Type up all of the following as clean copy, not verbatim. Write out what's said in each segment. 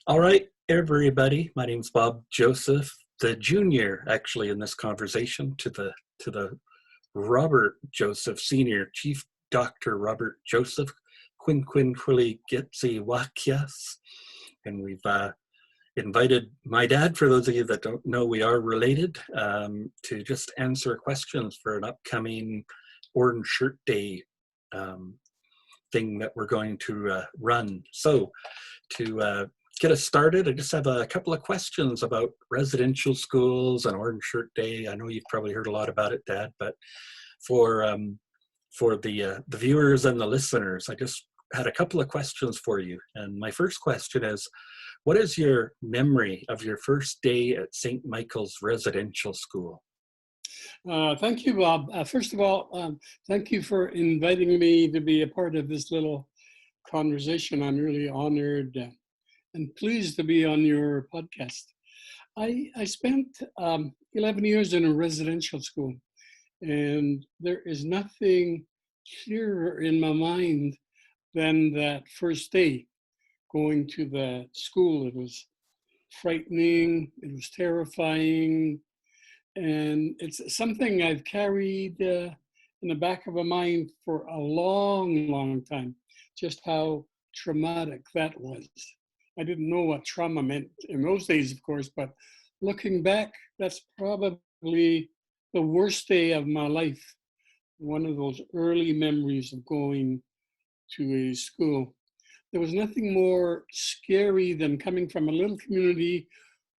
All right, everybody. My name's Bob Joseph, the junior, actually, in this conversation to the Robert Joseph Senior, Chief Doctor Robert Joseph, Quinquili Gitsi Wakias, and we've invited my dad. For those of you that don't know, we are related, to just answer questions for an upcoming Orange Shirt Day thing that we're going to run. So to get us started, I just have a couple of questions about residential schools and Orange Shirt Day. I know you've probably heard a lot about it, Dad, but for the viewers and the listeners, I just had a couple of questions for you. And my first question is, what is your memory of your first day at St. Michael's Residential School? Thank you, Bob. First of all, thank you for inviting me to be a part of this little conversation. I'm really honored and pleased to be on your podcast. I spent 11 years in a residential school, and there is nothing clearer in my mind than that first day going to the school. It was frightening, it was terrifying, and it's something I've carried in the back of my mind for a long, long time, just how traumatic that was. I didn't know what trauma meant in those days, of course, but looking back, that's probably the worst day of my life. One of those early memories of going to a school. There was nothing more scary than coming from a little community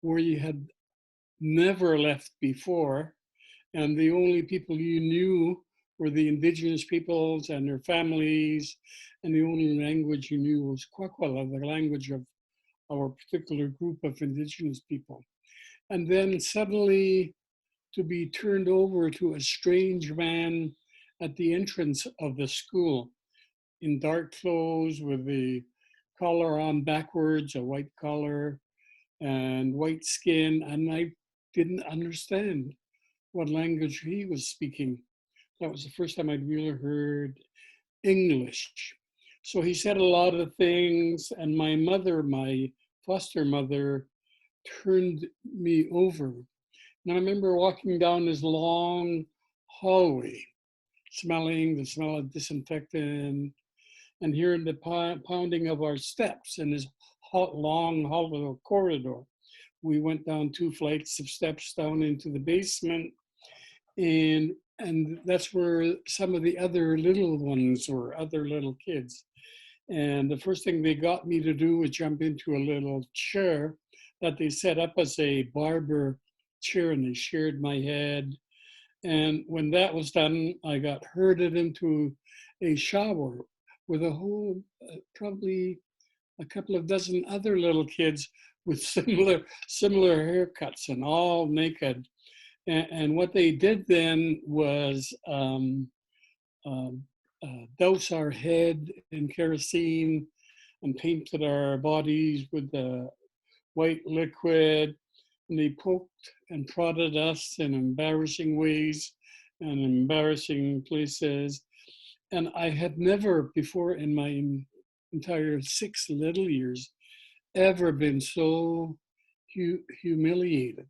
where you had never left before, and the only people you knew were the indigenous peoples and their families, and the only language you knew was Kwakwala, the language of our particular group of indigenous people. And then suddenly to be turned over to a strange man at the entrance of the school in dark clothes with the collar on backwards, a white collar and white skin, and I didn't understand what language he was speaking. That was the first time I'd really heard English. So he said a lot of things, and my mother, my foster mother, turned me over. And I remember walking down this long hallway, smelling the smell of disinfectant, and hearing the pounding of our steps in this long hollow corridor. We went down 2 flights of steps down into the basement, and that's where some of the other little ones were, other little kids. And the first thing they got me to do was jump into a little chair that they set up as a barber chair, and they sheared my head. And when that was done, I got herded into a shower with a whole, probably a couple of dozen other little kids with similar haircuts and all naked. And what they did then was douse our head in kerosene and painted our bodies with the white liquid. And they poked and prodded us in embarrassing ways and embarrassing places. And I had never before in my entire 6 little years ever been so humiliated.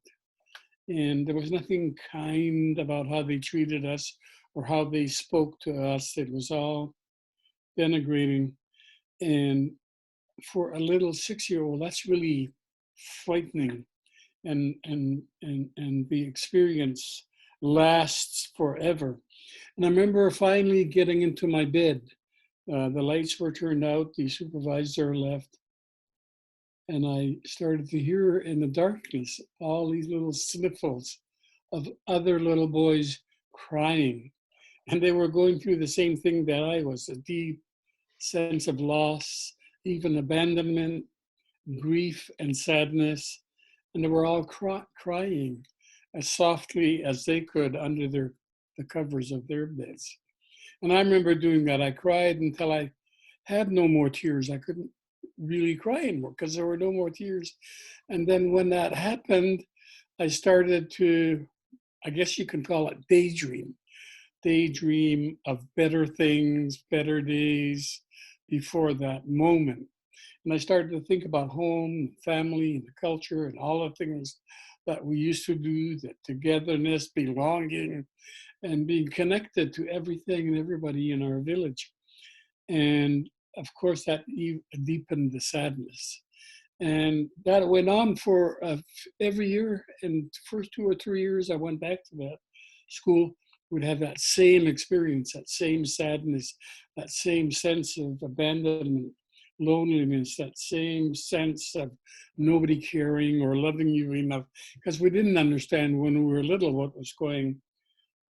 And there was nothing kind about how they treated us or how they spoke to us. It was all denigrating. And for a little 6-year-old, that's really frightening. And the experience lasts forever. And I remember finally getting into my bed. The lights were turned out, the supervisor left, and I started to hear in the darkness all these little sniffles of other little boys crying. And they were going through the same thing that I was, a deep sense of loss, even abandonment, grief, and sadness. And they were all crying as softly as they could under the covers of their beds. And I remember doing that. I cried until I had no more tears. I couldn't really cry anymore because there were no more tears. And then when that happened, I started to, I guess you can call it daydream of better things, better days before that moment. And I started to think about home, family, and the culture, and all the things that we used to do, the togetherness, belonging, and being connected to everything and everybody in our village. And of course, that deepened the sadness. And that went on for every year. And the first 2 or 3 years I went back to that school, would have that same experience, that same sadness, that same sense of abandonment, loneliness, that same sense of nobody caring or loving you enough, because we didn't understand when we were little what was going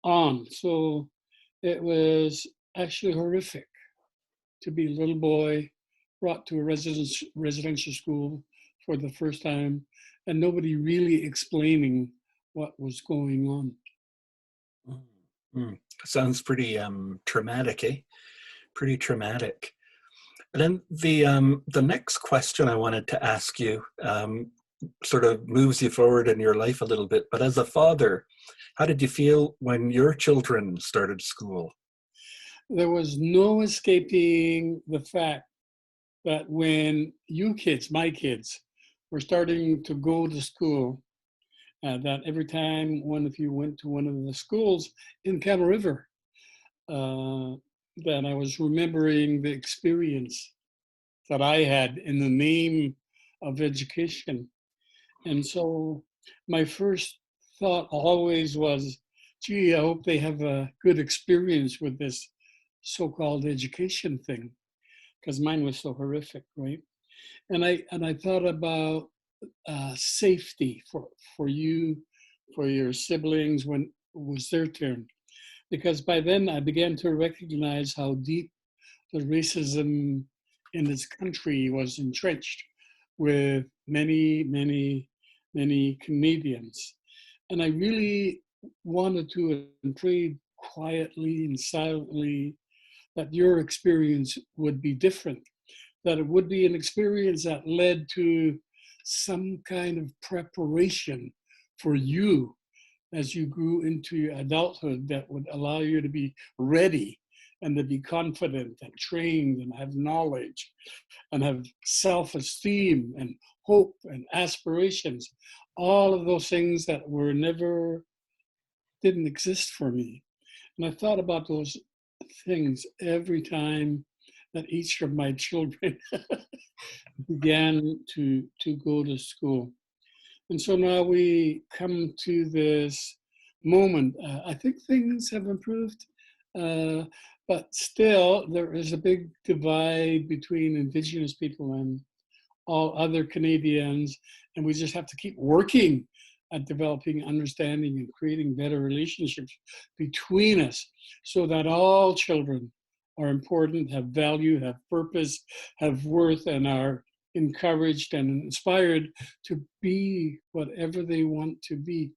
on. So it was actually horrific to be a little boy brought to a residential school for the first time and nobody really explaining what was going on. Mm. Sounds pretty traumatic, eh? Pretty traumatic. And then the next question I wanted to ask you sort of moves you forward in your life a little bit. But as a father, how did you feel when your children started school? There was no escaping the fact that when you kids, my kids, were starting to go to school, that every time one of you went to one of the schools in Camel River, that I was remembering the experience that I had in the name of education. And so my first thought always was, gee, I hope they have a good experience with this so-called education thing, because mine was so horrific, right? And I thought about safety for you, for your siblings when it was their turn, because by then I began to recognize how deep the racism in this country was entrenched with many, many, many Canadians. And I really wanted to and prayed quietly and silently that your experience would be different, that it would be an experience that led to some kind of preparation for you as you grew into your adulthood that would allow you to be ready and to be confident and trained and have knowledge and have self-esteem and hope and aspirations. All of those things that were never, didn't exist for me. And I thought about those things every time that each of my children began to go to school. And so now we come to this moment. I think things have improved, but still there is a big divide between Indigenous people and all other Canadians. And we just have to keep working at developing understanding and creating better relationships between us so that all children are important, have value, have purpose, have worth, and are encouraged and inspired to be whatever they want to be.